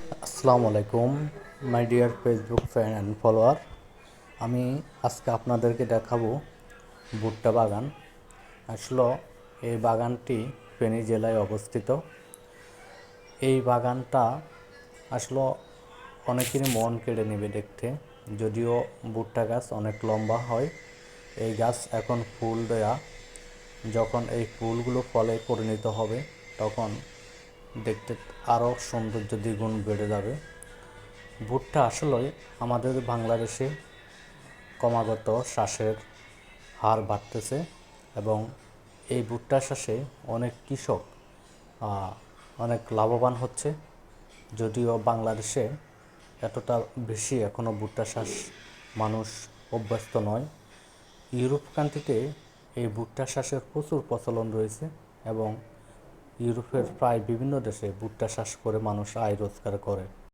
আসসালামু আলাইকুম my dear Facebook friend and follower. আমি আজকে আপনাদেরকে দেখাবো ভুট্টা বাগান। আসলে এই বাগানটি ফেনী জেলায় অবস্থিত। এই বাগানটা আসলে অনেকেরই মন কেড়ে নেবে দেখতে, যদিও ভুট্টা গাছ অনেক লম্বা হয়। এই গাছ এখন ফুল দেয়া, যখন এই ফুলগুলো ফলে পরিণত হবে তখন দেখতে আরও সৌন্দর্য দ্বিগুণ বেড়ে যাবে। ভুট্টা আসলে আমাদের বাংলাদেশে ক্রমাগত চাষের হার বাড়তেছে এবং এই ভুট্টা চাষে অনেক কৃষক অনেক লাভবান হচ্ছে। যদিও বাংলাদেশে এতটা বেশি এখনও ভুট্টা চাষ মানুষ অভ্যস্ত নয়। ইউরোপ কান্ট্রিতে এই ভুট্টা চাষের প্রচুর প্রচলন রয়েছে এবং ইউরোপের প্রায় বিভিন্ন দেশে ভুট্টা চাষ করে মানুষ আয় রোজগার করে।